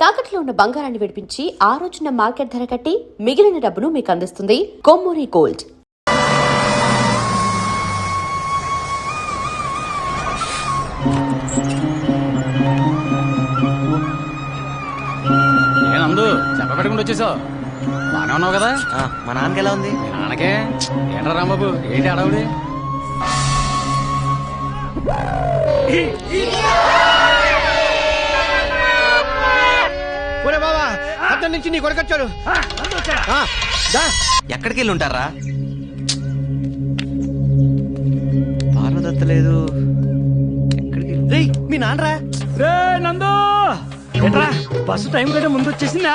తాకట్లో ఉన్న బంగారాన్ని విడిపించి ఆ రోజున మార్కెట్ ధర కట్టి మిగిలిన డబ్బును మీకు అందిస్తుంది కొమ్మూరి గోల్డ్. ఏనందు చెప్పబెట్టకుండా వచ్చేసావు, బానే ఉన్నావు కదా? మా నాన్నకి ఎలా ఉంది? మీ నాన్నకే ఏంట్రా రాంబాబు, ఏంటి అడవుడి? బాబా అతని నుంచి నీ కొడుకొచ్చాడు. ఎక్కడికి వెళ్ళి ఉంటారా? పార్వదత్త లేదు. మీ నాన్నరా? రే నందు, ఏంట్రా బస్సు టైం కంటే ముందు వచ్చేసిందా?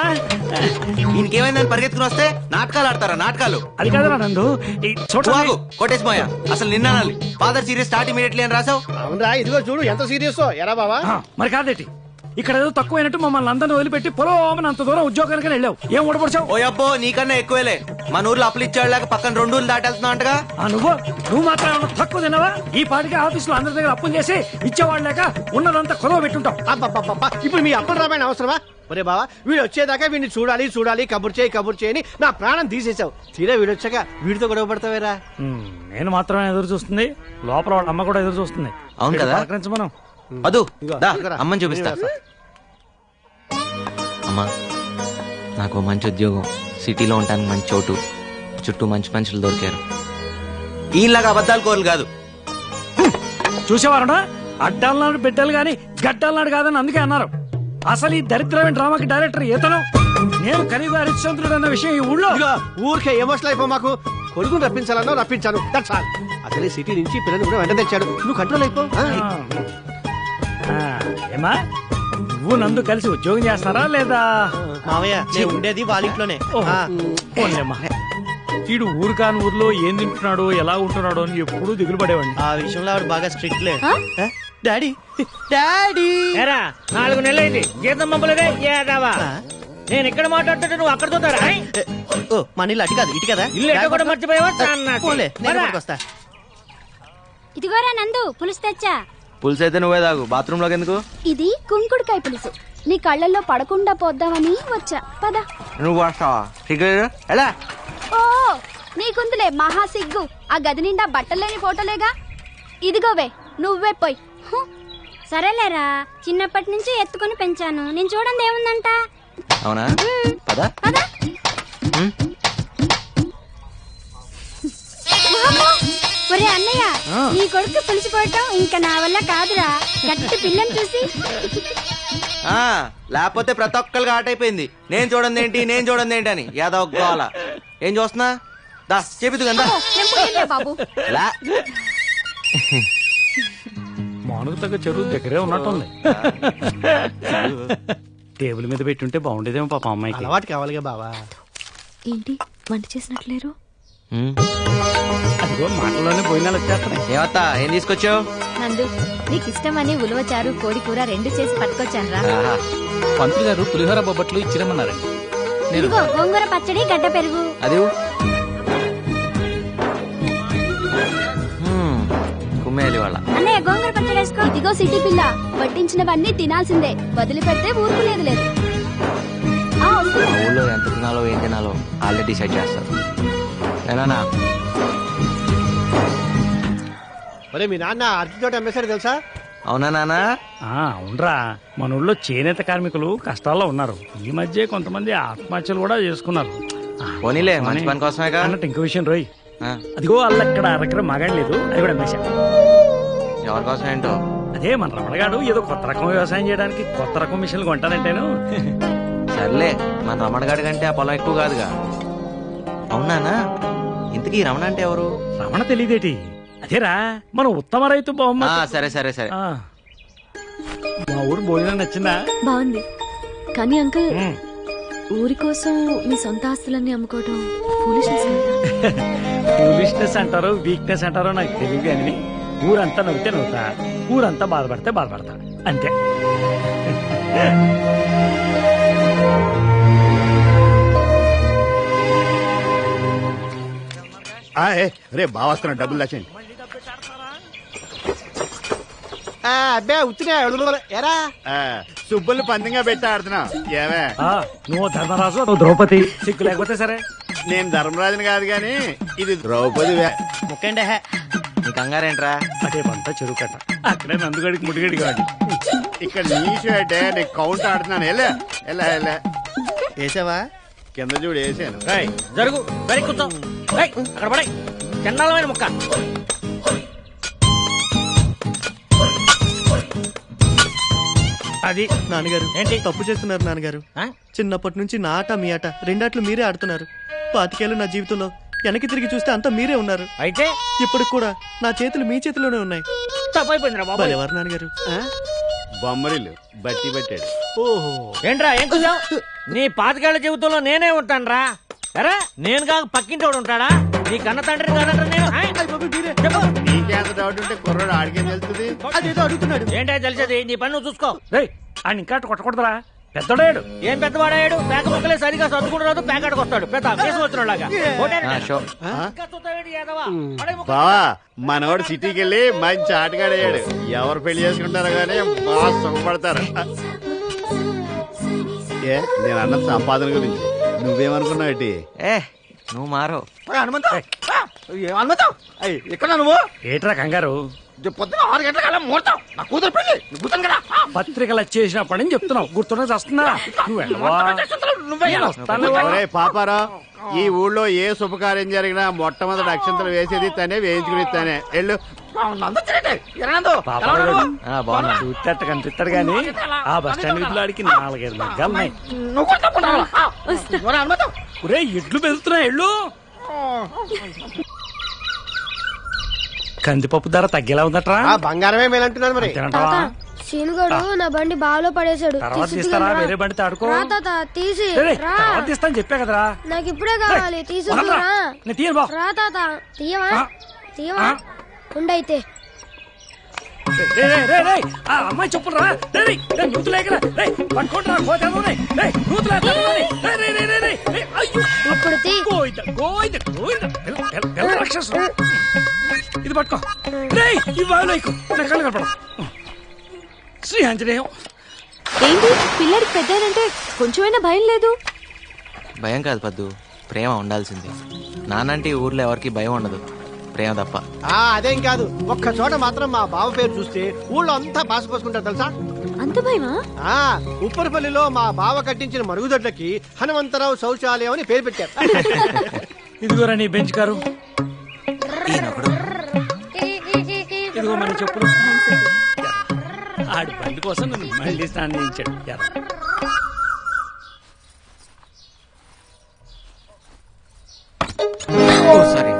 ఈయనకేమైందని పరిగెత్తుకుని వస్తే నాటకాలు ఆడతారా? నాటకాలు అది కాదురా నందు, చూడు కోటేష్ మాయ, అసలు నిన్నాలి ఫాదర్ సీరియస్ స్టార్ట్ ఇమీడియట్లీ అని రాసావు. అవునరా, ఇదిగో చూడు ఎంత సీరియస్. ఎరా బాబా మరి కాదేటి, ఇక్కడ ఏదో తక్కువైనట్టు మమ్మల్ని అందరిని వదిలిపెట్టి పొలం అంత దూరం ఉద్యోగానికి వెళ్ళావు. ఏం ఓడపడిచావు? ఓ అబ్బో, నీకన్నా ఎక్కువేలే. మన ఊర్లో అప్పులు ఇచ్చాడు లేక పక్కన 2 ఊర్లు దాటేస్తున్నావు అంటగా. నువ్వు మాత్రం ఏమన్నా తక్కువ తినవా? ఈ పాటికి ఆఫీసులో అందరి దగ్గర అప్పులు చేసి ఇచ్చేవాళ్ళు లేక ఉన్నదంతా కొదవ పెట్టుంటావు. ఇప్పుడు మీ అప్పులు రామాయణ అవసరమా? ఒరే బావా, వీడు వచ్చేదాకా వీడిని చూడాలి చూడాలి కబుర్ చేయని నా ప్రాణం తీసేసావు. తీరా వీడు వచ్చాక వీడితో గొడవ పడతావేరా? నేను మాత్రమే ఎదురు చూస్తుంది, లోపల వాళ్ళ అమ్మ కూడా ఎదురు చూస్తుంది. అవును కదా, మనం అదు అమ్మని చూపిస్తా. అమ్మా, నాకు మంచి ఉద్యోగం, సిటీలో ఉంటాను, మంచి చోటు, చుట్టూ మంచి మనుషులు దొరికారు. ఈలాగా అబద్ధాలు కోరలు కాదు. చూసేవారా, అడ్డాలన్నాడు బిడ్డలు గాని గడ్డాలన్నాడు కాదని అందుకే అన్నారు. అసలు ఈ దరిద్రమైన డ్రామాకి డైరెక్టర్ ఈతను. నేను కనీగా హరిశ్చంద్రుడు అన్న విషయం ఈ ఊళ్ళో ఊరికే ఎమోషనల్ అయిపో. మాకు కొడుకుని రప్పించాలన్నా రప్పించాను, అసలు సిటీ నుంచి పిల్లలు కూడా వెంట తెచ్చాడు. నువ్వు కంట్రోల్ అయిపో. ఏమా, నువ్వు నందు కలిసి ఉద్యోగం చేస్తారా లేదా? మావయ్య, నేను ఉండేది వాళ్ళ ఇంట్లోనే. వీడు ఊరు కాని ఊర్లో ఏం తింటున్నాడు, ఎలా ఉంటున్నాడు అని ఎప్పుడూ దిగులు పడేవాడిని. ఆ విషయంలో ఆవిడ బాగా స్ట్రిక్ట్ లే. డాడీ డాడీ 4 నెలలైంది జీతం పంపలేదే ఏదావా. నేను ఇక్కడ మాట్లాడుతుంటే నువ్వు అక్కడ చూతారా? మన ఇల్లు అటు కాదు, ఇటు కదా. ఇల్లు ఎక్కడ కూడా మర్చిపోయావా? ఇదిగోరా నందు, పులుసు తెచ్చా. పులుసు అయితే నువ్వే తాగు, బాత్రూమ్ లోకి ఎందుకు? ఇది కుంకుడుకాయ పులుసు, నీ కళ్ళల్లో పడకుండా పోద్దామని వచ్చా. పద. నువ్వు వస్తావా? సిగ్గు ఎలా? ఓ నీకుందులే మహా సిగ్గు, ఆ గది నిండా బట్టలేని ఫోటోలేగా. ఇదిగోవే, నువ్వే పోయి. సరేలేరా, చిన్నప్పటి నుంచి ఎత్తుకుని పెంచాను, నేను చూడండి ఏముందంట. అవునా? పద పద. ఒరే అన్నయ్య, నీ కొడుకు పులిసిపోవటం ఇంకా నా వల్ల కాదురా. గట్టి పిల్లని చూసి. లేకపోతే ప్రతి ఒక్కరికి ఆట అయిపోయింది. నేను చూడండి ఏంటి అని యాదవ్ గోల. ఏం చూస్తున్నా? దా చెబుతు కదా బాబు. మానుకు తగ్గ చెరువు దగ్గరే ఉన్నట్టుంది. టేబుల్ మీద పెట్టుంటే బాగుండేదేమో పాప అమ్మాయికి. అలవాటు కావాలిగా బావా. ఏంటి వంట చేసినట్లేరు? అదిగో మాటల్లోనే పోయినాలు వచ్చేస్తున్నాయి. ఏమత్తా, ఏం తీసుకొచ్చావు? నందు, నీకు ఇష్టమని ఉలవచారు కోడి కూర 2 చేసి పట్టుకొచ్చాను రా. పంతులు గారు పులిహోర బొబ్బట్లు ఇచ్చిరమ్మన్నారండి. ఇదిగో గోంగూర పచ్చడి, గడ్డ పెరుగు. అది కుమ్మేయాలి వాళ్ళ. అన్నయ్య గోంగూర పచ్చడి వేసుకో. ఇదిగో సిటీ పిల్ల, వడ్డించినవన్నీ తినాల్సిందే, వదిలిపెడితే ఊరుకు లేదు. ఊళ్ళో ఎంత తినాలో ఏం తినాలో ఆల్రెడీ డిసైడ్ చేస్తారు. ఏనా? ఒరే, మీ నాన్న అరటితోట అమ్మేశాడు తెలుసా? అవునా నాన్న? అవునరా, మన ఊళ్ళో చేనేత కార్మికులు కష్టాల్లో ఉన్నారు. ఈ మధ్య కొంతమంది ఆత్మహత్యలు కూడా చేసుకున్నారు. పోనీలే, మంచి పని కోసమే అన్నట్టు ఇంకో విషయం రోయ్, అదిగో అక్కడ అరకర మగాడు లేదు, అది కూడా అమ్మేశా. ఎవరి కోసం ఏంటో? అదే మన రమణగాడు ఏదో కొత్త రకం వ్యవసాయం చేయడానికి కొత్త రకం మిషన్లు కొంటానంటేను. సర్లే, మన రమణగాడి కంటే ఆ పొలం ఎక్కువ కాదుగా. అవునానా? ఇంతకీ రమణ అంటే ఎవరు? రమణ తెలియదేటి? అదేరా మన ఉత్తమ రైతు బహుమతి. సరే సరే సరే. మా ఊరు భోజనం నచ్చిందా? బాగుంది, కానీ అంకుల్ ఊరి కోసం మీ సొంత ఆస్తులన్నీ అమ్ముకోవడం ఫూలిష్నెస్ అంటారో వీక్నెస్ అంటారో నాకు తెలియదు, కానీ ఊరంతా నవ్వుతే నవ్వుతా, ఊరంతా బాధపడితే బాధపడతా, అంతే. రే బావస్తున్నా, డబ్బులు దాచండి. అబ్బే ఉత్తినే ఎరా సుబ్బుల్ని పందంగా పెట్టి ఆడుతున్నావు ఏవే నువ్వు ధర్మరాజు నువ్వు ద్రౌపది సిగ్గు లేకపోతే సరే. నేను ధర్మరాజుని కాదు గాని ఇది ద్రౌపది ముక్కండి నీ కంగారేంట్రా? అదే పంట చెరువు కట్ట అక్కడే నందుగడికి ముడిగడి కాదు. ఇక్కడ నీషు అంటే నేను కౌంట్ ఆడుతున్నాను ఎలా ఎలా ఎలా వేసావా? కింద చూడు వేసాను. జరుగు వెనక్కి కూర్చో. ఏయ్, అక్కడ పడే చండాలమైన ముక్క. అది నాన్నగారు ఏంటి? తప్పు చేస్తున్నారు నాన్నగారు. ఆ? చిన్నప్పటి నుంచి నా ఆట మీ ఆట రెండాట్లు మీరే ఆడుతున్నారు. 25 ఏళ్ళు నా జీవితంలో వెనక్కి తిరిగి చూస్తే అంతా మీరే ఉన్నారు. అయితే ఇప్పటికి కూడా నా చేతులు మీ చేతిలోనే ఉన్నాయి. తప్పైపోయిందిరా బాబు. ఎవరు నాన్నగారు? బొమ్మరిల్లు బట్టి పెట్టాడు. ఓహో, ఏంట్రా ఏం చూసావు? నీ 25 ఏళ్ల జీవితంలో నేనే ఉంటానురా. ఎరా నేను కాక పక్కింటి వాడు ఉంటాడా? నీ కన్న తండ్రి కాదంటారా నేను? ఆ? చెప్పు. నీకేంత డౌట్ ఉంటే కుర్రాడు ఆడికేం తెలుస్తుంది? అదేదో అడుగుతున్నాడు. ఏంటో తెలిసేది నీ పని నువ్వు చూసుకో. ఆయన ఇంకా కొట్టకూడదురా, పెద్దోడాడు. ఏం పెద్దవాడాడు? పేక ముక్కలే సరిగా చదువుకుంటూ రాదు, పేకాడికి వస్తాడు పెద్ద కేసు వచ్చినలాగా. షో బావా మనవాడు సిటీకి వెళ్ళి మంచి ఆటగాడయ్యాడు. ఎవరు పెళ్లి చేసుకుంటారో గానీ బాగా సుఖపడతారు. ఏ నేను అన్న సంపాదన గురించి నువ్వేమనుకున్నావు? ఏ నువ్వు మారో. ఎక్కడ నువ్వు? ఏట్రా కంగారు? పొద్దున 6 గంటల ముహూర్తం. నా కూతురు పెళ్లి కూతురు కదా. పత్రికలు వచ్చేసినప్పటి నుంచి చెప్తున్నావు, గుర్తున్నా వస్తున్నా. ఒరేయ్ పాపారావు, ఈ ఊళ్ళో ఏ శుభకార్యం జరిగినా మొట్టమొదటి అక్షంతలు వేసేది తనే, వేయించుకుని తనే. ఎల్లు బాగున్నా. చూసేట కనిపిస్తాడు గాని ఆ బస్ స్టాండ్ విధులాడికి 4-5 మగ్గాలున్నాయి. ఒరే ఎడ్లు పెరుగుతున్నాయి ఎళ్ళు. కందిపప్పు ధర తగ్గేలా ఉందట్రా? బంగారమే మేలంటున్నారు మరి. శీనుగాడు నా బండి బాలో పడేశాడు. తర్వాత తీస్తారా? వేరే బండి తాడుకో. తీసి తర్వాత తీస్తాను చెప్పా కదరా. నాకు ఇప్పుడే కావాలి. తీసుకురా నేను తీయను బా. రా తాత. తీయవా ఉండైతే. ఆ అమ్మాయి చెప్పులు రా. నూతులేకరా పట్టుకుంటారా? ఇప్పుడు ఇది పట్టుకో. ఈ బావిలో ఎక్కువ నా కళ్ళు కనపడ. శ్రీ ఆంజనేయం. ఏంటి పిల్లడికి పెద్దనంటే కొంచెమైనా భయం లేదు? భయం కాదు పద్దు, ప్రేమ ఉండాల్సింది. నానంటే ఈ ఊర్లో ఎవరికి భయం ఉండదు, ప్రేమ తప్ప. అదేం కాదు, ఒక్క చోట మాత్రం మా బావ పేరు చూస్తే ఊళ్ళో అంతా పాసుపోసుకుంటారు తెలుసా? అంత భయమా? ఉప్పరపల్లిలో మా బావ కట్టించిన మరుగుదొడ్లకి హనుమంతరావు శౌచాలయం అని పేరు పెట్టారు. ఇదిగోరా నీ బెంచ్ కారు. ఇదిగో మన చెప్పులు. ఆడి బండి కోసం నన్ను మళ్ళీ స్నానం చేయించాడు. సారీ.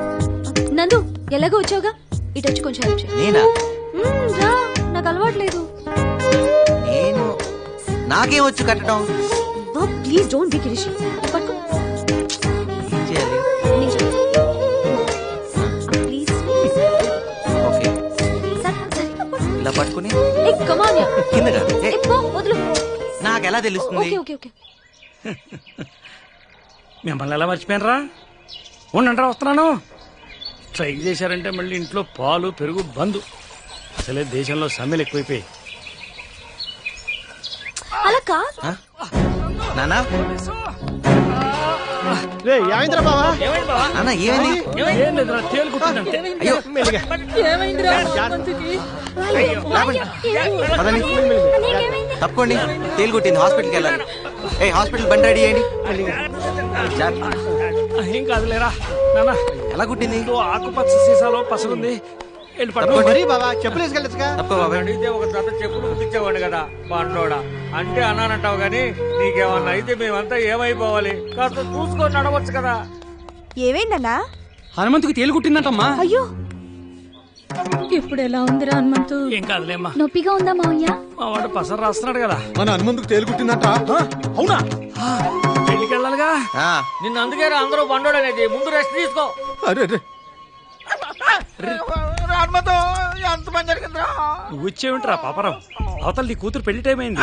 నందు ఎలాగో వచ్చావుగా, ఇటు వచ్చి కొంచెం help చేయి. నేనా? రా, నాకు అలవాట్లేదు. నేను నాకేం వచ్చు కట్టడం. ప్లీజ్ డోంట్ బి కిరిషి. పట్టుకో. ఏం చేయాలి? నేను చెప్తాను. ప్లీజ్. ఓకే, సరే. ఇలా పట్టుకుని ఏ కమ్ ఆన్. కిందగా. ఏ పో, వదులు. నాకెలా తెలుస్తుంది? ఓకే. మిమ్మల్ని ఎలా మర్చిపోయినరా? ఉండండి వస్తున్నాను. ట్రై చేశారంటే మళ్ళీ ఇంట్లో పాలు పెరుగు బంద్. అసలే దేశంలో సమ్మెలు ఎక్కువైపోయాయి. అలా కాదు. నానా ఏమైందిరా బావా? నాన్న ఏమైంది? ఏం లేదురా, తేలుకుంటుందంటే. అయ్యో పదండి, తప్పుకోండి. తేలు కుట్టింది, హాస్పిటల్కి వెళ్ళాలి. హాస్పిటల్ బండి రెడీ చేయండి. ఏం కాదులేరా నాన్న. ఎలా కుట్టింది? ఆకుపచ్చ సీసాలో పసలుంది. వెళ్ళి పట్టుకోండి బాబా. చెప్పులు వేసుకెళ్ళచ్చుగా. తప్ప బాబాయ్. అడిగితే ఒక జత చెప్పులు కుట్టించేవాడు కదా బండోడా. అంటే అన్నానంటావు గాని నీకేమన్నా అయితే మేమంతా ఏమైపోవాలి? కాస్త చూసుకొని నడవచ్చు కదా. ఏమైందన్నా? హనుమంతుకి తేలు కుట్టిందంటమ్మా. అయ్యో ఇప్పుడు ఎలా ఉందిరా హనుమంతు? ఏం కాదులేమ్మా. నొప్పిగా ఉందా మావయ్య? మా వాడు పసరు రాస్తున్నాడు కదా. మన హనుమంతుకు తేలుకుట్టిందంట. అవునా? పెళ్లికి వెళ్ళాలిగా. నిన్ను అందుకే అందరూ బండోడు అనేది. ముందు రెస్ట్ తీసుకో. ఎంత పని జరిగిందిరా? నువ్వు వచ్చేవింటరా పాపరావు? అవతల నీ కూతురు పెళ్లి టైం అయింది.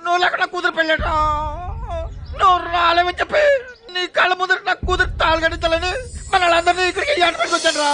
నువ్వు లేకుండా కూతురు పెళ్ళట. నువ్వు రాలేమని చెప్పి నీ కళ్ళ ముందర నా కూతురు తాళి కట్టించాలని మన వాళ్ళందరినీ ఇక్కడికి ఏర్పాటు వచ్చాడు రా.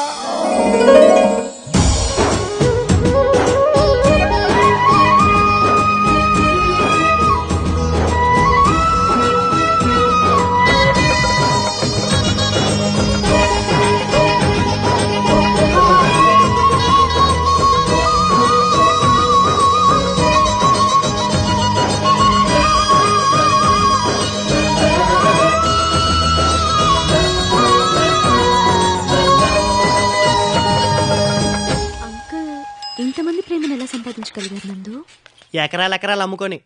ఎకరాలు అమ్ముకొని.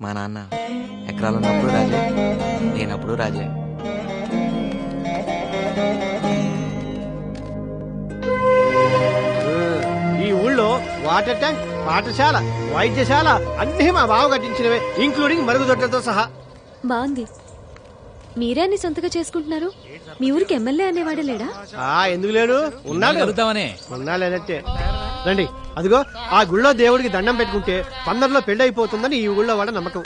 మా నాన్న ఎకరాలు ఉన్నప్పుడు రాజే, లేనప్పుడు రాజే. ఈ ఊళ్ళో వాటర్ ట్యాంక్, పాఠశాల, వైద్యశాల అన్ని మా బావ కట్టించినవే, ఇంక్లూడింగ్ మరుగుదొడ్లతో సహా. బాగుంది. మీరే అన్ని సొంతగా చేసుకుంటున్నారు. మీ ఊరికి ఎమ్మెల్యే అనేవాడే లేడా? ఎందుకు లేడు? ఉన్నాడు. అడుగుతామనే ఉన్నా లేదంటే రండి. అదిగో ఆ గుళ్ళో దేవుడికి దండం పెట్టుకుంటే 15లో పెళ్లి అయిపోతుందని ఈ ఊళ్ళో వాడ నమ్మకం.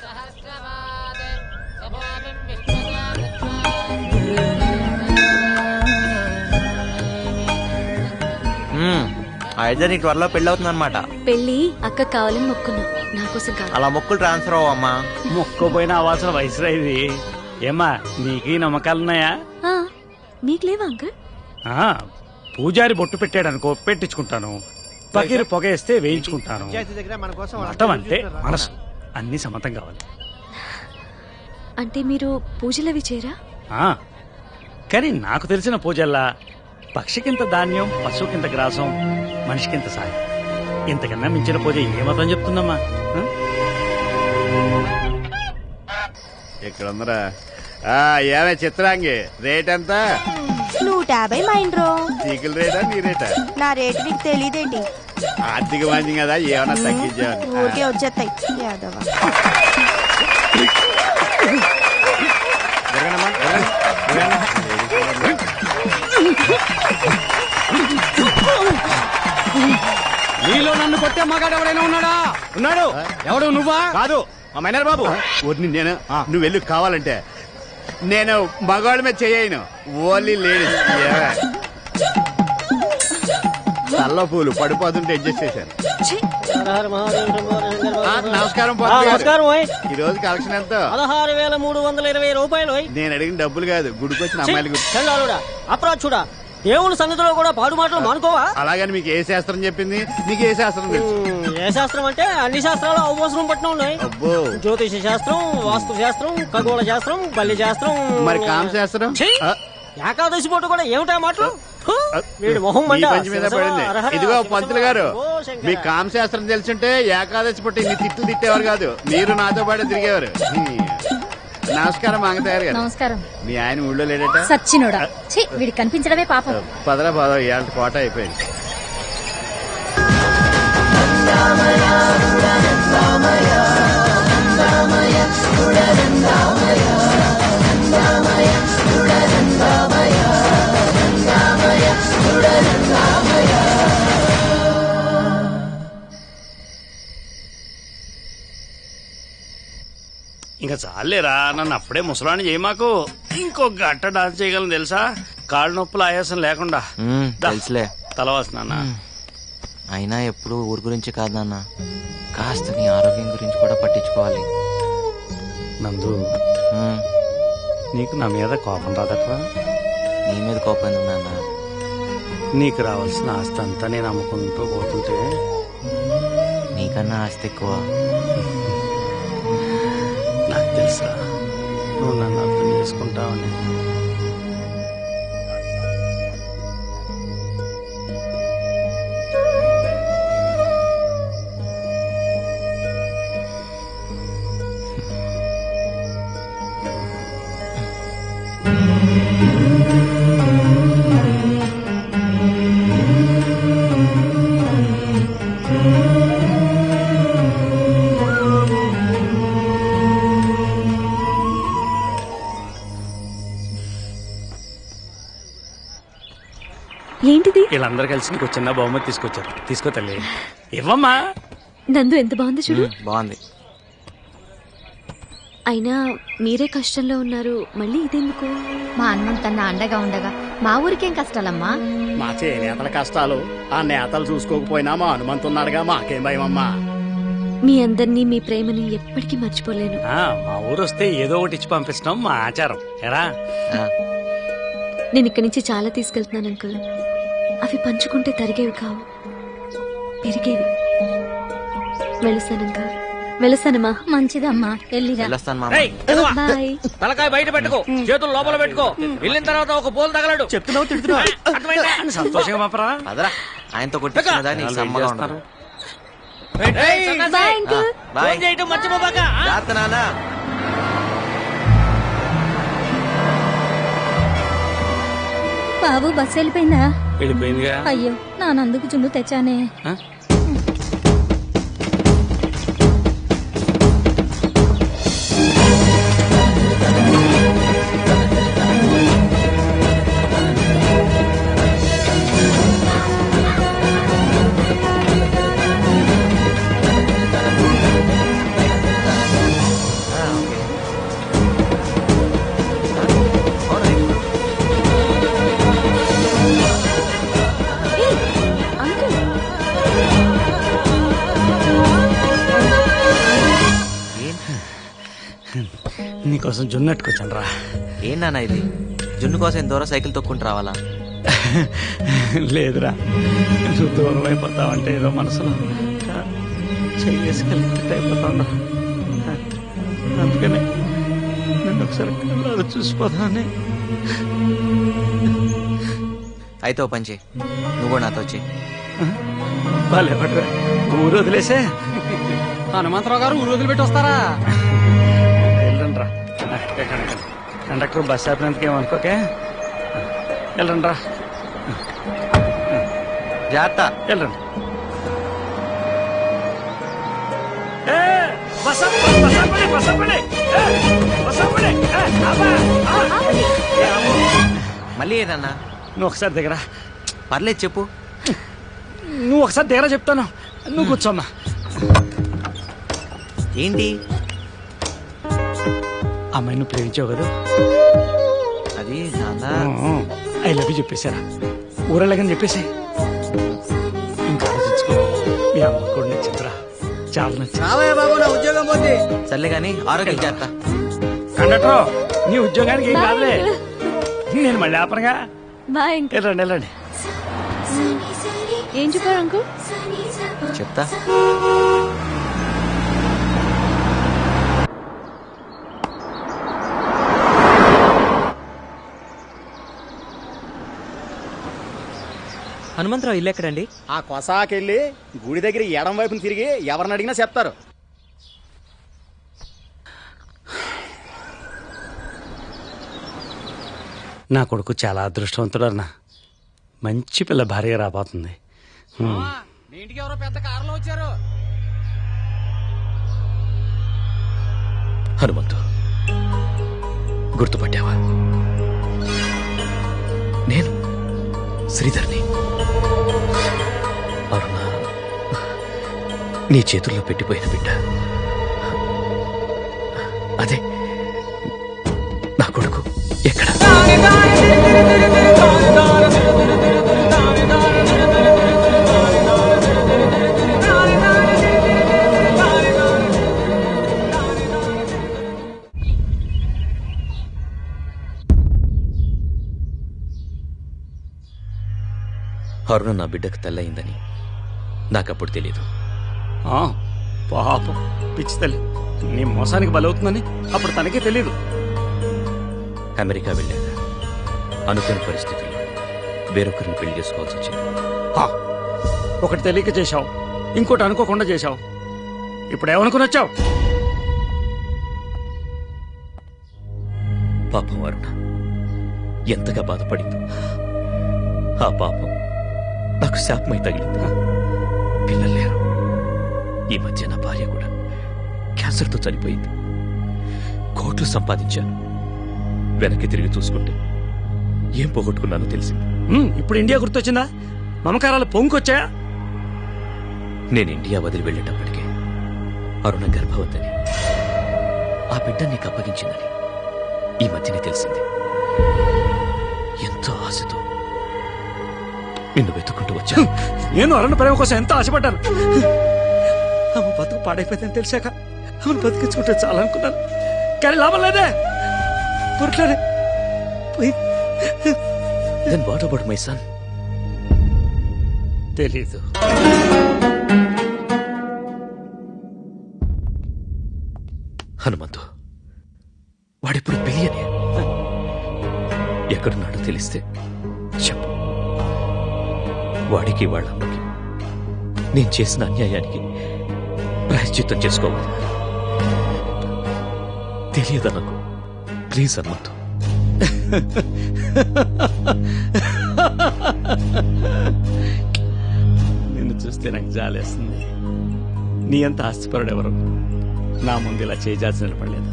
అయితే నీ త్వరలో పెళ్ళి అవుతుంది అనమాట. పెళ్లి అక్క కావాలని మొక్కున్నా, నా కోసం కాదు. అలా మొక్కులు ట్రాన్స్ఫర్ అవ్వమ్మా. మొక్కపోయిన అవాసన వయసులో ఇది. ఏమ్మా నీకు నమ్మకాలున్నాయా? ఆ, మీకు లేవా అంకుల్? పూజారి బొట్టు పెట్టాడు అనుకో, పెట్టించుకుంటాను. పకీరు పొగేస్తే వేయించుకుంటాను. పంచాయతీ దగ్గర మన కోసం మతం అంటే మనసు, అన్ని సమతం కావాలి. అంటే మీరు పూజలవి చేయరా? కానీ నాకు తెలిసిన పూజల్లా పక్షికింత ధాన్యం, పశువుకింత గ్రాసం, మనిషికింత సాయం. ఇంతకన్నా మించిన పూజ ఏ మతం చెప్తుందమ్మా? ఇక్కడ ఉందరా. ఏమే చిత్రాంగి, రేట్ ఎంత? 150 మైండ్రో. చీకుల రేటా నీ రేటా? నా రేటు నీకు తెలియదేంటి? ఆర్థిక మంచి కదా, ఏమన్నా తగ్గించాను. ఊరికే వచ్చేస్తాయి యాదవ. నీలో నన్ను కొట్టే మగాడు ఎవడైనా ఉన్నాడా? ఉన్నాడు. ఎవడు? నువ్వా? కాదు, మా మైనర్ బాబు. ఊరిని నేను నువ్వు వెళ్ళి కావాలంటే నేను మగవాళ్ళ మీద చేయను, ఓన్లీ లేడీస్. తల్ల పూలు పడిపోతుంటే అడ్జస్ట్ చేశాను. నమస్కారం. ఈ రోజు కలెక్షన్ ఎంత? 16,320 రూపాయలు. నేను అడిగిన డబ్బులు కాదు, గుడికి వచ్చిన అమ్మాయిల గురించి. అప్రాచుడా, దేవుని సన్నిధిలో కూడా పాడు మాటలు మానుకోవా? అలాగని మీకు ఏ శాస్త్రం చెప్పింది? మీకు ఏ శాస్త్రం తెలుసు? ఏ శాస్త్రం అంటే అన్ని శాస్త్రాలు అవసరం పట్టిన ఉన్నాయి. అబ్బో, జ్యోతిష శాస్త్రం, వాస్తు శాస్త్రం, ఖగోళ శాస్త్రం, బల్లి శాస్త్రం, మరి కామ శాస్త్రం? ఏకాదశి పూట కూడా ఏమిటా మాటలు? వీడి మొహం మీ పంచి మీద పడింది. ఇదిగో పంతులు గారు, మీ కామ శాస్త్రం తెలుసుంటే ఏకాదశి పుట్టి ఇన్ని తిట్లు తిట్టేవారు కాదు, మీరు నాతో పాటు తిరిగేవారు. నమస్కారం మంగతయ్యారు గారు. నమస్కారం. మీ ఆయన ఊళ్ళో లేడట? సచ్చినోడా, వీడి కనిపించడమే పాపం. పదరా ఇవాళ కోట అయిపోయింది. ఇంకా చాలేరా, నన్ను అప్పుడే ముసలాన్ని చేయమాకు. ఇంకో గట్ట డాన్స్ చేయగలను తెలుసా, కాళ్ళు నొప్పులు ఆయాసం లేకుండా. తెలుసులే. తలవాసన. అయినా ఎప్పుడు ఊరి గురించి కాదు నాన్న, కాస్త నీ ఆరోగ్యం గురించి కూడా పట్టించుకోవాలి. నందు, నీకు నా మీద కోపం రాదట్రా? నీ మీద కోపం ఎందుకు నాన్న? నీకు రావాల్సిన ఆస్తి అంతా నేను అమ్ముకుంటూ పోతుంటే నీకన్నా ఆస్తి ఎక్కువ. నాకు తెలుసా నువ్వు నన్ను అర్థం చేసుకుంటావని. ఏంటిది? వీళ్ళందరూ కలిసి నీకు చిన్న బహుమతి తీసుకొచ్చారు. తీసుకో తల్లి, ఇవ్వమ్మా. నందు ఎంత బాగుందో చూడు. బాగుంది. అయినా మీరే కష్టంలో ఉన్నారు, మళ్ళీ ఇదెందుకు? మా అన్నంతన్నా అండగా ఉండగా మా ఊరికేం కష్టాలమ్మా? మా చేనేతల కష్టాలు ఆ నేతలు చూసుకోకపోయినా మా హనుమంతున్నాడుగా, మాకేం భయమమ్మా. మీ అందరినీ, మీ ప్రేమని ఎప్పటికీ మర్చిపోలేను. మా ఊరు వస్తే ఏదో ఒకటి ఇచ్చి పంపిస్తాం, మా ఆచారం. ఎరా, నేను ఇక్కడి నుంచి చాలా తీసుకెళ్తున్నాను అంకుల్. అవి పంచుకుంటే తరిగేవి కావు, పెరిగేవి. వెళ్ళొస్తాను అంకుల్. వెళ్ళొస్తానమ్మా. మంచిదమ్మా, వెళ్ళిరా. వెళ్ళొస్తాను మామ. బాయ్. తలకాయ బయట పెట్టుకో, చేతులు లోపల పెట్టుకో. వెళ్ళిన తర్వాత ఒక పోలు తగలడు. చెప్తున్నావు, తిడుతున్నావు. సంతోషంగా పంపరా. అదరా, ఆయనతో కొట్టించుకున్నదా నీకు సమ్మగా ఉండదు. Bye uncle. బాయ్ ఫోన్ చేయటం మర్చిపోబాక జాగ్రత్త నాన్న. బాబు బస్సు వెళ్ళిపోయిందా? వెళ్ళిపోయిందిగా. అయ్యో నానందుకు జున్ను తెచ్చానే. ఆ? నీకోసం జున్నట్టుకొచ్చాను రా. ఏం నాన్న ఇది? జున్ను కోసం ఎంత దూరం సైకిల్ తొక్కుంటూ రావాలా? లేదురా, నువ్వు దూరం అయిపోతావంటే ఏదో మనసులో చేసుకెళ్ళినట్టు అయిపోతాను. అందుకనే నేను ఒకసారి కళ్ళారా చూసిపోతానని. అయితే ఓ పని చేయి, నువ్వు కూడా నాతో వచ్చి. బాలేపడరా, ఊరు వదిలేసే. హనుమంతరావు గారు ఊరు వదిలిపెట్టి వస్తారా? వెళ్ళండి రా. కండక్టర్ బస్ ఆపినందుకు ఏమనుకోకే. వెళ్ళండి రా, జాగ్రత్త. వెళ్ళండి. మళ్ళీ ఏదన్నా? నువ్వు ఒకసారి దగ్గర. పర్లేదు చెప్పు. నువ్వు ఒకసారి దగ్గర చెప్తాను. నువ్వు కూర్చోమ్మా. ఏంటి? అమ్మాయి నువ్వు ప్రేమించావు కదా? అది నాన్న. ఐ లవ్ యూ చెప్పేశారా? ఊరెళ్ళగని చెప్పేసి ఇంకా ఆలోచించుకో. మీ అమ్మ కూడా నచ్చిందిరా, చాలా నచ్చింది. రావయ్య బాబు, నా ఉద్యోగం పోతే. సర్లే గాని ఆరోగ్యం జాగ్రత్త. కండక్టర్, నీ ఉద్యోగానికి ఏం కాదులే, నేను మళ్ళీ ఆపనగా. Bye uncle. వెళ్ళండి వెళ్ళండి. ఏం చెప్పారు అంకుల్? చెప్తా. హనుమంతరావు ఇల్లు ఎక్కడండి? ఆ కొసాకెళ్ళి గుడి దగ్గర ఎడం వైపున తిరిగి ఎవరిని అడిగినా చెప్తారు. నా కొడుకు చాలా అదృష్టవంతుడు అన్న. మంచి పిల్ల భార్య రాబోతుంది. నీ ఇంటికి ఎవరో పెద్ద కారులో వచ్చారు. హనుమంతు, గుర్తుపట్టావా? నేను శ్రీధర్ని. అరుణ నీ చేతుల్లో పెట్టిపోయిన బిడ్డ అదే నా కొడుకు. ఎక్కడ? అరుణ నా బిడ్డకు తల్లయిందని నాకప్పుడు తెలీదు. పాపం పిచ్చి తల్లి, నీ మోసానికి బలవుతుందని అప్పుడు తనకే తెలీదు. అమెరికా వెళ్ళాక అనుకోని పరిస్థితుల్లో వేరొకరిని పెళ్లి చేసుకోవాల్సి వచ్చింది. ఒకటి తెలియక చేశావు, ఇంకోటి అనుకోకుండా చేశావు. ఇప్పుడు ఏమనుకుని వచ్చావు? పాపం అరుణ ఎంతగా బాధపడిందో. ఆ పాపం నాకు శాపమై తగిలింది. పిల్లలు లేరు. ఈ మధ్య నా భార్య కూడా క్యాన్సర్తో చనిపోయింది. కోట్లు సంపాదించాను. వెనక్కి తిరిగి చూసుకుంటే ఏం పోగొట్టుకున్నానో తెలిసింది. ఇప్పుడు ఇండియా గుర్తొచ్చిందా? మమకారాలు పొంగుకొచ్చాయా? నేను ఇండియా వదిలి వెళ్ళేటప్పటికే అరుణ గర్భవతిని, ఆ బిడ్డ నీకు అప్పగించిందని ఈ మధ్యనే తెలిసింది. ఎంతో ఆశతో నిన్ను వెతుక్కుంటూ వచ్చాను. నేను అరుణ ప్రేమ కోసం ఎంతో ఆశపడ్డాను. ఆమె బతుకు పాడైపోయిందని తెలిసాక ఆమెను బతికించుకుంటే చాలనుకున్నాను. కానీ లాభం లేదే. పురుట్లోనే Then what about my son? తెలీదు. హనుమంతు, వాడిప్పుడు బిలియనే. ఎక్కడున్నాడో తెలిస్తే చెప్పు. వాడికి వాళ్ళమ్మకి నేను చేసిన అన్యాయానికి ప్రాయశ్చిత్తం చేసుకోవాలి. తెలియదా నాకు? ప్లీజ్ హనుమంతు. నిన్ను చూస్తే నాకు జాలేస్తుంది. నీ అంత ఆస్తిపరుడు ఎవరు నా ముందు ఇలా చేయాల్సి నిలబడలేదు.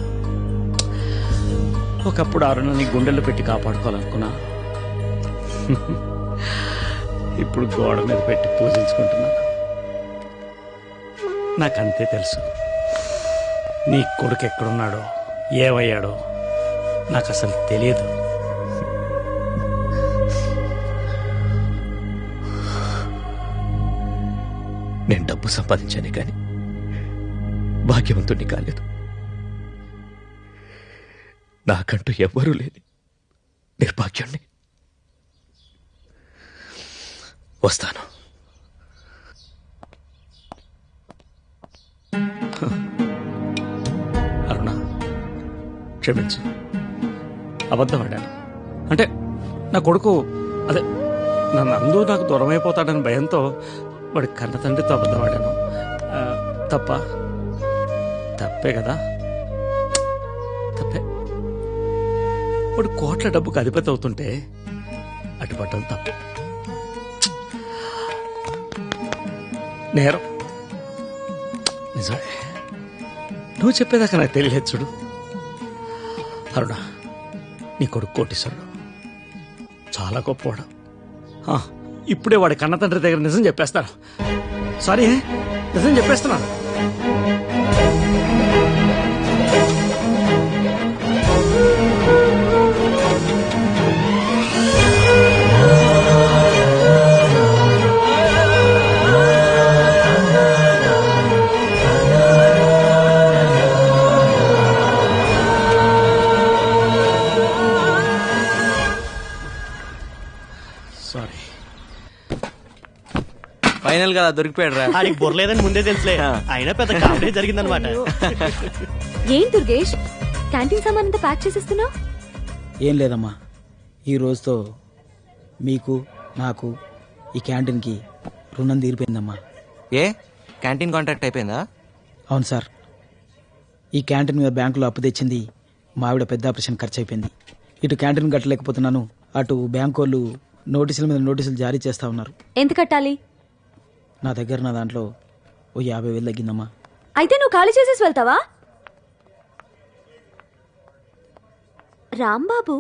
ఒకప్పుడు అరుణని గుండెల్లో పెట్టి కాపాడుకోవాలనుకున్నా. ఇప్పుడు గోడ మీద పెట్టి పూజించుకుంటున్నాను. నాకంతే తెలుసు నీ కొడుకు ఎక్కడున్నాడో ఏమయ్యాడో నాకు అసలు తెలియదు. నేను డబ్బు సంపాదించానే కానీ భాగ్యవంతుణ్ణి కాలేదు. నాకంటూ ఎవ్వరూ లేని నిర్భాగ్యాన్ని. వస్తాను. అరుణ, క్షమించు, అబద్ధం ఆడాను. అంటే నా కొడుకు అదే నన్ను అందరూ నాకు దూరం అయిపోతాడని భయంతో వాడి కన్న తండ్రితో అబద్ధం ఆడాను. తప్పే కదా? తప్పే. వాడు కోట్ల డబ్బుకు అధిపతి అవుతుంటే అడ్డుపడ్డం తప్పు, నేరం. నిజమే, నువ్వు చెప్పేదాకా నాకు తెలియలేదు. చూడు అరుణ, నీ కొడుకు కోటీశ్వరుడు, చాలా గొప్పవాడు. ఇప్పుడే వాడి కన్న తండ్రి దగ్గర నిజం చెప్పేస్తాను. సారీ, నిజం చెప్పేస్తున్నాను. సారీ. ఫైనల్ గా దొరికిపోయాడు రా. ఆడికి బొర్లేదని ముందే తెలుసులే. అయినా పెద్ద కామెడీ జరిగిందనమాట. ఏం దుర్గేష్, క్యాంటీన్ సామాన్ అంతా ప్యాక్ చేసేస్తున్నావు? ఏం లేదమ్మా, ఈ రోజుతో మీకు నాకు ఈ క్యాంటీన్కి రుణం తీరిపోయిందమ్మా. ఏ క్యాంటీన్ కాంట్రాక్ట్ అయిపోయిందా? అవును సార్, ఈ క్యాంటీన్ మీద బ్యాంకులో అప్పు తెచ్చింది మా ఆవిడ పెద్ద ఆపరేషన్ ఖర్చు అయిపోయింది. ఇటు క్యాంటీన్ కట్టలేకపోతున్నాను, అటు బ్యాంకు వాళ్ళు నోటీసుల మీద నోటీసులు జారీ చేస్తా ఉన్నారు. ఎంత కట్టాలి? నా దగ్గర నా దాంట్లో ఓ 50,000 తగ్గిందమ్మా. అయితే నువ్వు ఖాళీ చేసేసి వెళ్తావా? రాంబాబు,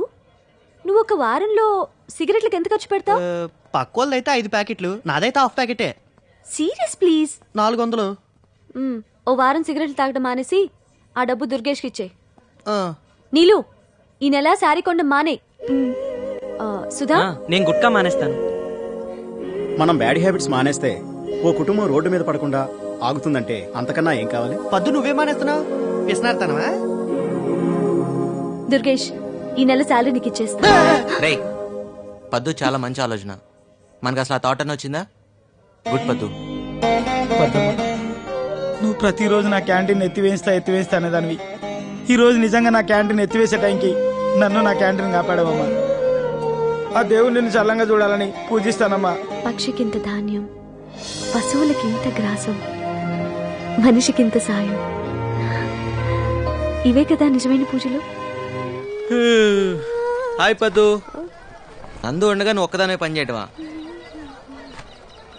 నువ్వు ఒక వారంలో సిగరెట్లకు ఎంత ఖర్చు పెడతావు? పక్కోళ్ళదైతే 5 ప్యాకెట్లు, నాదైతే హాఫ్ ప్యాకెటే. Serious please. 400. ఓ వారం సిగరెట్లు తాగడం మానేసి ఆ డబ్బు దుర్గేష్కి ఇచ్చే. నీలు, ఈ నెల శారీ కొండ మానే. సుధా, నేను గుట్కా మానేస్తాను. మనం బ్యాడ్ హ్యాబిట్స్ మానేస్తే ఓ కుటుంబం రోడ్డు మీద పడకుండా ఆగుతుందంటే అంతకన్నా ఏం కావాలి? పద్దు నువ్వే మానేస్తున్నావు, పిసినారుతానవా? దుర్గేష్, ఈ నెల శాలరీ నీకు ఇచ్చేస్తా. రేయ్, పద్దు చాలా మంచి ఆలోచన. మనకు అసలు ఆ థాట్ అని వచ్చిందా? గుడ్ పద్దు. నువ్వు ప్రతిరోజు నా క్యాంటీన్ ఎత్తివేస్తా అనేదానివి. ఈ రోజు నిజంగా నా క్యాంటీన్ ఎత్తివేసే టైంకి నన్ను నా క్యాంటీన్ కాపాడవమ్మా. ఆ దేవుడు నిన్ను చల్లంగా చూడాలని పూజిస్తానమ్మా. పక్షికింత ధాన్యం, పశువులకింత గ్రాసం, మనిషికింత సాయం. ఇవే కదా నిజమైన పూజలు. హాయ్ పద్దు. నందు ఉండగా నువ్వు ఒక్కదానే పని చేయటమా?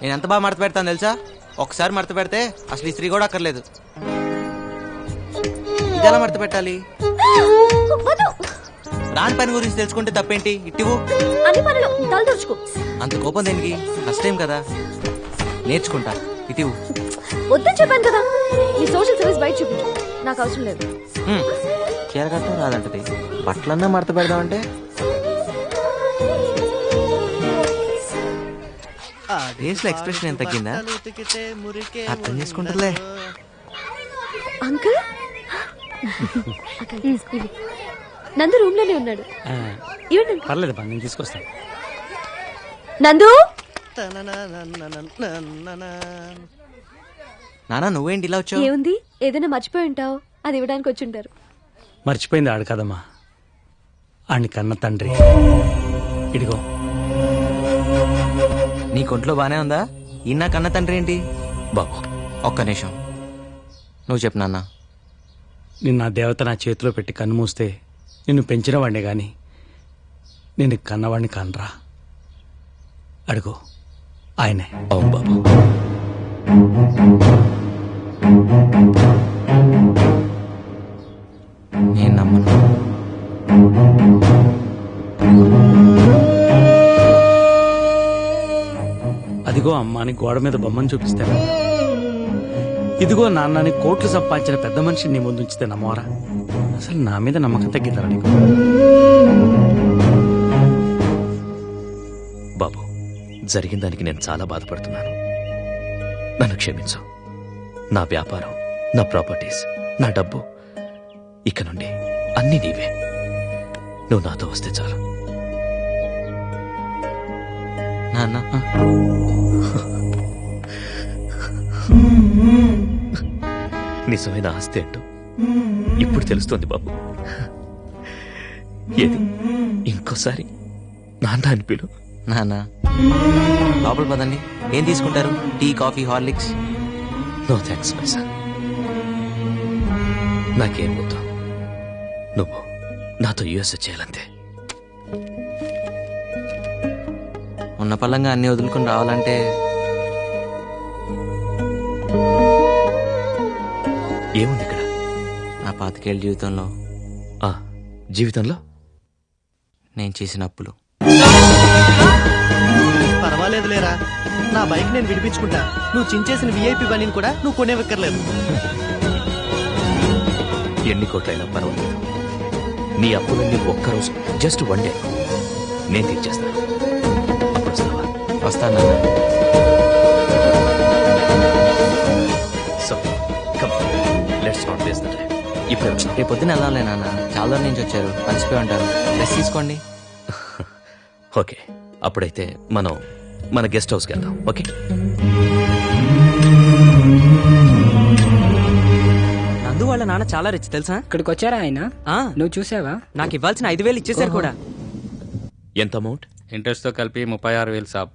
నేను ఎంత బాగా మడత పెడతాను తెలుసా? ఒకసారి మడత పెడితే అసలు ఇస్త్రీ కూడా అక్కర్లేదు. ఇదెలా మడత పెట్టాలి? రాని పని గురించి తెలుసుకుంటే తప్పేంటి? ఇట్టివు అన్ని పనులు తలదొచ్చుకో. అంత కోపం దేనికి? ఫస్ట్ టైం కదా, నేర్చుకుంటా. ఇటివు. వద్దని చెప్పాను కదా. నీ సోషల్ సర్వీస్ బయట చూపించు, నాకు అవసరం లేదు. చీర కట్టడం రాదంటది, బట్టలన్నా మడత పెడదామంటే ఫేస్ లో ఎక్స్ప్రెషన్ ఎంత తగ్గిందా? అర్థం చేసుకుంటుందిలే. అంకుల్, నందు రూమ్ లోనే ఉన్నాడు. ఇవ్వండి. పర్లేదు, నేను తీసుకొస్తాను. నందు, నానా నువ్వేంటి ఇలా వచ్చావు? ఏముంది, ఏదైనా మర్చిపోయి ఉంటావు, అది ఇవ్వడానికి వచ్చి ఉంటారు. మర్చిపోయింది ఆడు కదమ్మా, ఆడిని కన్న తండ్రి. ఇడిగో. నీ కొంట్లో బానే ఉందా? ఈయన కన్న తండ్రి ఏంటి? బాబు ఒక్క నిమిషం. నువ్వు చెప్పు నాన్న. నిన్న ఆ దేవత నా చేతిలో పెట్టి కన్నుమూస్తే నిన్ను పెంచిన వాడిని గాని నిన్ను కన్నవాడిని కానరా. అడుగు ఆయనే. అవును బాబు. నేను నమ్మను. అదిగో అమ్మాని గోడ మీద బొమ్మను చూపిస్తాను. ఇదిగో నాన్నని కోట్లు సంపాదించిన పెద్ద మనిషిని నీ ముందు ఉంచితే నమ్మవరా? అసలు నా మీద నమ్మకం తగ్గిందరా నీకు? బాబు, జరిగిన దానికి నేను చాలా బాధపడుతున్నాను. నన్ను క్షమించు. నా వ్యాపారం, నా ప్రాపర్టీస్, నా డబ్బు ఇక నుండి అన్నీ నీవే. నువ్వు నాతో వస్తే చాలు. నాన్న, నిజమైన ఆస్తి ఏంటో ఇప్పుడు తెలుస్తోంది బాబు. ఏది ఇంకోసారి నాన్న అని పిలు. నాన్న లోపల పదండి. ఏం తీసుకుంటారు? Tea, coffee, Horlicks? No thanks my son. నాకేం వద్దు. నువ్వు నాతో యుఎస్ చేయాలంతే. ఉన్న పళ్ళంగా అన్ని వదులుకొని రావాలంటే ఏముంది ఇక్కడ? నా 25 ఏళ్ళ జీవితంలో జీవితంలో నేను చేసిన అప్పులు. పర్వాలేదు లేరా, నా బైక్ నేను విడిపించుకుంటా. నువ్వు చించేసిన విఐపి బండిని కూడా నువ్వు కొనేవక్కర్లేదు. ఎన్ని కోట్లైనా పర్వాలేదు. నీ అప్పులన్నీ ఒక్కరోజు, జస్ట్ వన్ డే నేను తీర్చేస్తాను. అప్పుడు వస్తావా? వస్తాను. So come, let's not waste the time. ఇప్పుడే వచ్చా. రేపు పొద్దున వెళ్ళాలి నాన్న. చాలా దూరం నుంచి వచ్చారు, కలిసిపోయి ఉంటారు. రెస్ట్ తీసుకోండి. ఓకే, అప్పుడైతే మనం మన గెస్ట్ హౌస్కి వెళ్దాం. ఓకే? నందు వాళ్ళ నాన్న చాలా రిచ్ తెలుసా? ఇక్కడికి వచ్చారా ఆయన? నువ్వు చూసావా? నాకు ఇవ్వాల్సిన 5,000 ఇచ్చేసారు కూడా. ఎంత అమౌంట్? ఇంట్రెస్ట్తో కలిపి 36,000 సాబ్.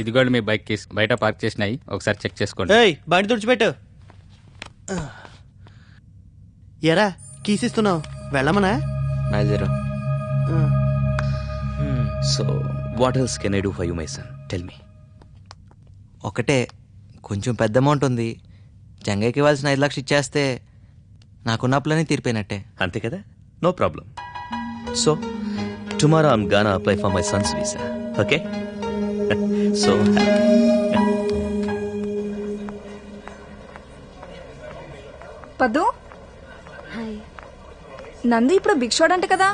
ఇదిగోండి మీ బైక్ కీస్. బయట పార్క్ చేసినాయి, ఒకసారి చెక్ చేసుకోండి. బండి తుడిచిపెట్టు. ఎరా కీసిస్తున్నావు, వెళ్ళమనా? బయలుదేరు. So what else can I do for you my son? Tell me. ఒకటే, కొంచెం పెద్ద అమౌంట్ ఉంది. జంగయ్యకి ఇవ్వాల్సిన 5 లక్షలు ఇచ్చేస్తే నాకున్న అప్పులన్నీ తీరిపోయినట్టే. అంతే కదా? No problem. So tomorrow I'm gonna apply for my son's visa. Okay? So Paddu, Nandu ఇప్పుడు బిగ్ షాట్ అంట కదా,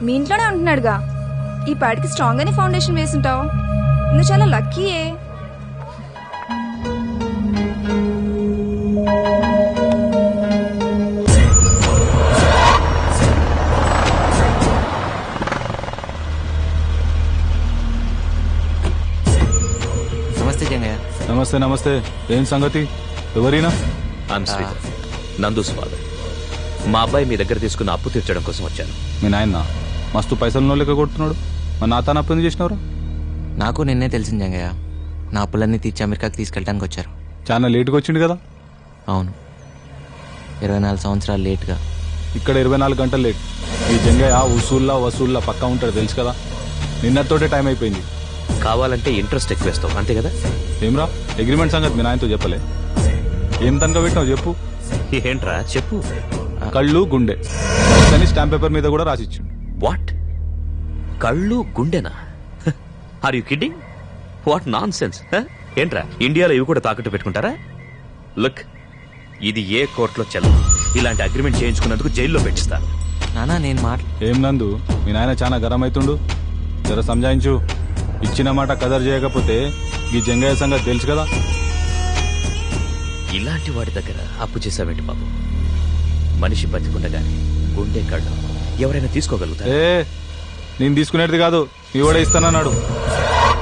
మీ ఇంట్లోనే ఉంటున్నాడుగా. ఈ పాటికి స్ట్రాంగ్ అని ఫౌండేషన్ వేసుంటావు. నువ్వు చాలా లక్కీయే. నమస్తే జంగయ్య. నమస్తే. నమస్తే. ఏం సంగతి? ఎవరైనా? I'm Sridhar, Nandu's father. మా అబ్బాయి మీ దగ్గర తీసుకున్న అప్పు తీర్చడం కోసం వచ్చాను. మీ నాయన మస్తు పైసలు లెక్క కొడుతున్నాడు. మా నాన్న అప్పు ఎందుకు చేసినవరా? నాకు నిన్నే తెలిసింది జంగయ్య. నా అప్పులన్నీ తీర్చి అమెరికాకి తీసుకెళ్ళడానికి వచ్చారు. చాలా లేట్గా వచ్చిండు కదా? అవును, 24 సంవత్సరాలు లేట్గా. ఇక్కడ 24 గంటలు లేట్. ఈ జంగయ్య వసూల్లా పక్కా ఉంటాడు, తెలుసు కదా. నిన్నతోటే టైం అయిపోయింది. కావాలంటే ఇంట్రెస్ట్ ఎక్కువ వేస్తావు, అంతే కదా? ఏమ్రా అగ్రిమెంట్ సంగతి మీ నాయనతో చెప్పలే? ఏం తనక పెట్టినావు చెప్పు. ఏంట్రా చెప్పు. కళ్ళు గుండె అని స్టాంప్ పేపర్ మీద కూడా రాసిచ్చిండు. వాట్? కళ్ళు గుండెనా? Are you kidding? వాట్ నాన్ సెన్స్. ఏంట్రా ఇండియాలో ఇవి కూడా తాకట్టు పెట్టుకుంటారా? లుక్, ఇది ఏ కోర్టులో చెల్లదు. ఇలాంటి అగ్రిమెంట్ చేయించుకున్నందుకు జైల్లో పెట్టిస్తాను. నానా నేను ఏం నందు, మీ నాయన చాలా గరం అవుతుండు. జర సంజాయించు. ఇచ్చిన మాట కదర్ చేయకపోతే ఈ జంగయ్య సంగతి తెలుసు కదా. ఇలాంటి వాడి దగ్గర అప్పు చేసావేంటి బాబు? మనిషి బతికుండగానే గుండె కళ్ళు ఎవరైనా తీసుకోగలుగుతారు? నేను తీసుకునేది కాదు, నీ కూడా ఇస్తానన్నాడు.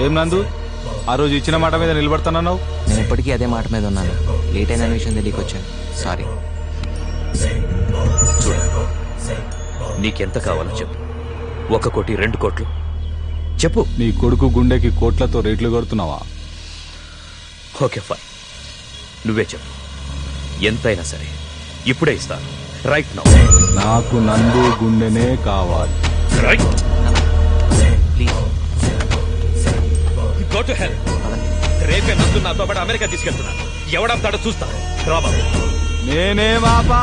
ఏం నందు, ఆ రోజు ఇచ్చిన మాట మీద నిలబడతానన్నావు. నేను ఇప్పటికీ అదే మాట మీద ఉన్నాను. లేట్ అయిన విషయం తెలియకొచ్చాను, సారీ. చూడు, నీకెంత కావాలో చెప్పు. 1 కోటి, 2 కోట్లు చెప్పు. నీ కొడుకు గుండెకి కోట్లతో రేట్లు కొడుతున్నావా? ఓకే ఫైన్, నువ్వే చెప్పు. ఎంతైనా సరే ఇప్పుడే ఇస్తాను. Right now. నాకు నందు గుండెనే కావాలి. రైట్. Go to hell. రేపే నందు నాతో పాటు అమెరికా తీసుకెళ్తున్నా. ఎవడంతాడో చూస్తా. రా బాబు. నేనే బాబా.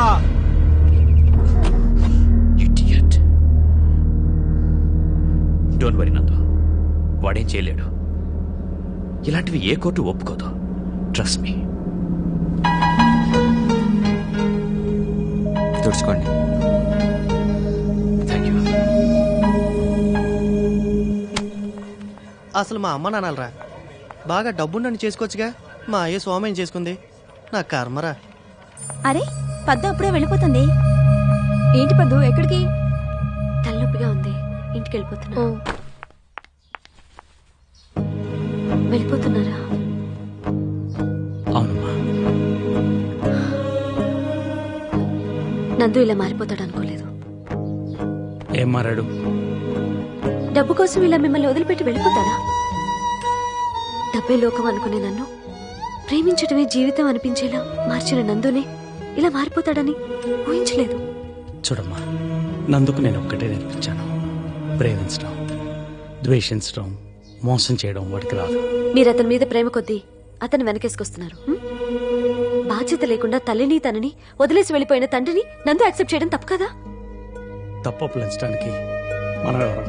డోంట్ వరీ నందు, వాడేం చేయలేడు. ఇలాంటివి ఏ కోర్టు ఒప్పుకోదు. Trust me. తుడుచుకోండి. Thank you. అసలు మా అమ్మ నాన్నలరా బాగా డబ్బుండని చేసుకోవచ్చుగా. మా అయ్య స్వామిని చేసుకుంది. నా కర్మరా. అరే పద్దు అప్పుడే వెళ్ళిపోతుంది. ఏంటి పద్దు, ఎక్కడికి? తలనొప్పిగా ఉంది, ఇంటికి వెళ్ళిపోతున్నా. వెళ్ళిపోతున్నారా? అవునమ్మా. నందు ఇలా మారిపోతాడు అనుకోలేదు. ఏం మారాడు? డబ్బు కోసం ఇలా మిమ్మల్ని వదిలిపెట్టి వెళ్ళిపోతాడా? డబ్బే లోకం అనుకునే నన్ను ప్రేమించడమే జీవితం అనిపించేలా మార్చిన నందునే ఇలా మారిపోతాడని ఊహించలేదు. చూడమ్మా, నందుకు నేను ఒక్కటే నేర్పించాను. ప్రేమించడం, ద్వేషించడం, మోసం చేయడం వాడికి రాదు. మీరు అతని మీద ప్రేమ కొద్దీ అతను వెనకేసుకొస్తున్నారు. బాధ్యత లేకుండా తల్లిని తనని వదిలేసి వెళ్ళిపోయిన తండ్రిని నందు యాక్సెప్ట్ చేయడం తప్పు కదా? తప్పంచడానికి మనం ఎవరు?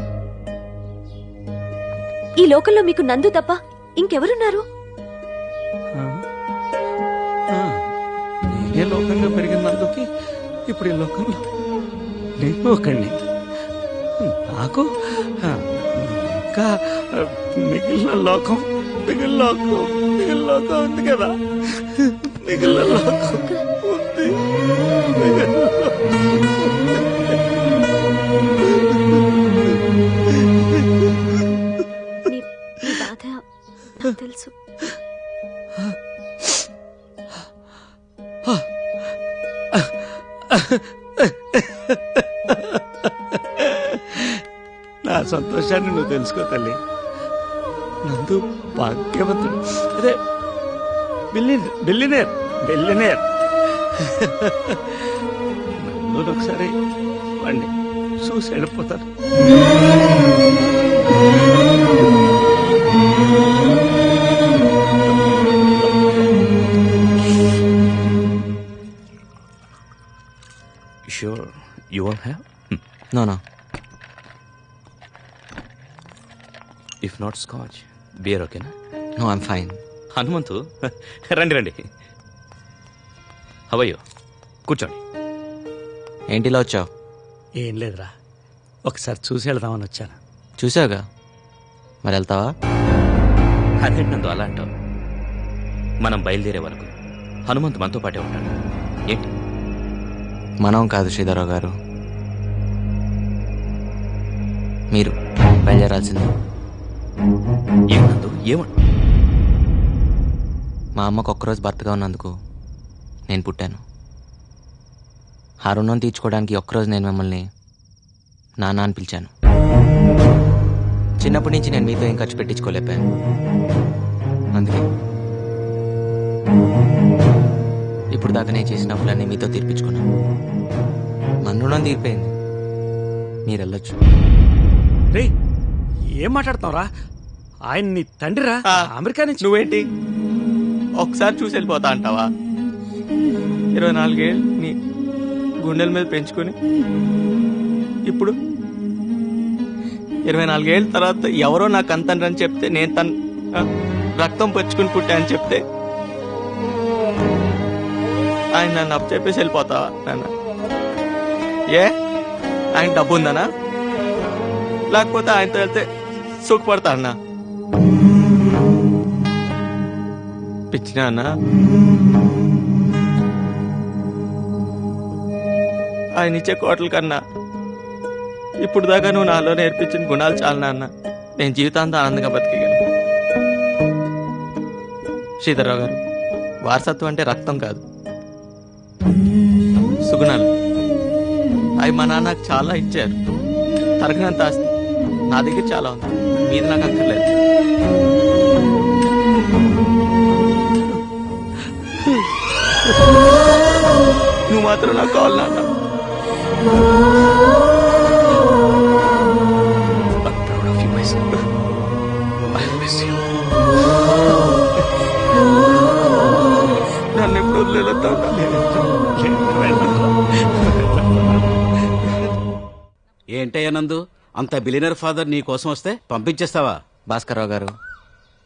ఈ లోకంలో మీకు నందు తప్ప ఇంకెవరున్నారు? ఏ లోకంగా పెరిగిన నందుకి ఇప్పుడు ఈ లోకంలో నేను ఒకడిని. నాకు ఇంకా మిగిలిన లోకం ఉంది కదా. మిగిలిన లోకం ఉంది. నీ బాధ నాకు తెలుసు. నా సంతోషాన్ని నువ్వు తెలుసుకో తల్లి. నందు భాగ్యవంతుడు. అదే బిల్లినేర్. నందు ఒకసారి వాడిని చూసి వెళ్ళిపోతాను. Sure, you won't have? No. If not scotch, beer okay na? No, I'm fine. Hanumanthu, రండి. హవయ్యో, కూర్చోండి. ఏంటి ఇలా వచ్చావు? ఏం లేదురా, ఒకసారి చూసి వెళ్దామని వచ్చాను. చూసావుగా, మరి వెళ్తావా? అదేంటి నందు అలా అంటావు? మనం బయలుదేరే వరకు హనుమంతు మనతో పాటే ఉంటాడు. ఏంటి? మనం కాదు శ్రీధరరావు గారు, మీరు బయలుదేరాల్సింది. ఏమన్నందు? ఏమంటు? మా అమ్మకు ఒక్కరోజు భర్తగా ఉన్నందుకు నేను పుట్టాను. ఆ రుణం తీర్చుకోవడానికి ఒక్కరోజు నేను మిమ్మల్ని నాన్న అని పిలిచాను. చిన్నప్పటి నుంచి నేను మీతో ఏం ఖర్చు పెట్టించుకోలేపాను. అందుకే ఇప్పుడు దాకా నేను చేసిన అప్పులన్నీ మీతో తీర్పించుకున్నాను. మన రుణం తీరిపోయింది, మీరు వెళ్ళొచ్చు. రే, ఏం మాట్లాడుతున్నావురా? ఆయన నీ తండ్రిరా, అమెరికా నుంచి. నువ్వేంటి ఒకసారి చూసి వెళ్ళిపోతా అంటావా? 24 ఏళ్ళు నీ గుండెల మీద పెంచుకుని ఇప్పుడు 24 ఏళ్ళ తర్వాత ఎవరో నాకు అంతని చెప్తే నేను తన రక్తం పచ్చుకుని పుట్టా అని చెప్తే ఆయన నన్ను అప్పు చెప్పేసి వెళ్ళిపోతావా నాన్న? ఏ ఆయన డబ్బు ఉందనా, లేకపోతే ఆయనతో వెళ్తే సుఖపడతా అన్నా? పిచ్చినా అన్నా? ఆయన ఇచ్చే కోట్ల కన్నా ఇప్పుడు దాకా నువ్వు నాలో నేర్పించిన గుణాలు చాలనా అన్న? నేను జీవితాంతం ఆనందంగా బతికేయగలను. శ్రీధరరావు గారు, వారసత్వం అంటే రక్తం కాదు, సుగుణాలు. అవి మా నాన్న నాకు చాలా ఇచ్చారు. తరగనంత ఆస్తి నా దగ్గర చాలా ఉంది, మీది నాకు అక్కర్లేదు. నువ్వు మాత్రం నాకు కావాలి నాన్న. నన్ను ఎప్పుడు వదిలేదా? ఏంటయ్యా నందు, అంత బిలియనర్ ఫాదర్ నీ కోసం వస్తే పంపించేస్తావా? భాస్కర్రావు గారు,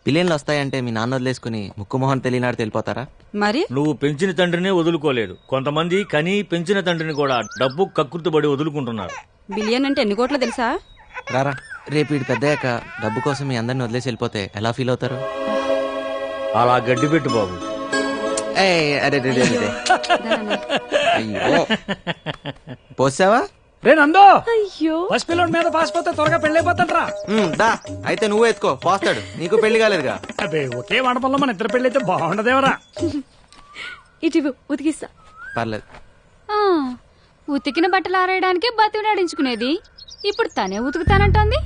పిల్లలు వస్తాయంటే మీ నాన్న వదిలేసుకుని ముక్కు మొహం తెలియనాడు తెలిపోతారా? మరి నువ్వు పెంచిన తండ్రినే వదులుకోలేదు. కొంతమంది కని పెంచిన తండ్రిని కూడా డబ్బు కక్కుర్తిపడి వదులుకుంటున్నారు. బిలియన్ అంటే ఎన్ని కోట్లో తెలుసా? రారా, రేపు వీడు పెద్దయ్యాక డబ్బు కోసం మీ అందరిని వదిలేసి వెళ్ళిపోతే ఎలా ఫీల్ అవుతారు? అలా గడ్డి పెట్టు బాబు. అయ్యో, పోసావా? రే నందో, అయ్యో ఫస్ట్ పిల్లడి మీద పాసిపోతే త్వరగా పెళ్ళైపోతాంట్రా. దా అయితే నువ్వు ఎత్తుకో, పోస్తాడు. నీకు పెళ్లి కాలేదుగా. అబ్బే, ఒకే మండపంలో మన ఇద్దరు పెళ్ళైతే బాగుండదేవరా. ఇటు ఉతికిస్తా. పర్లేదు. ఉతికిన బట్టలు ఆరేయడానికి బతిలాడించుకునేది ఇప్పుడు తనే ఉతుకుతానంటోంది.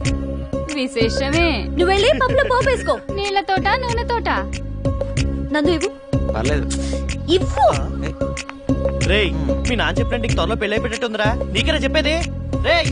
విశేషమే. నువ్వు వెళ్ళి పప్పులో పోపు వేసుకో. నీళ్లతోట నూనెతోట. నందు ఇవ్వు. పర్లేదు. ఇవ్వు. రేయ్, మీ నాన్న చెప్పినట్టు త్వరలో పెళ్ళైపోయేటట్టుందిరా. నీకేనా చెప్పేది? రేయ్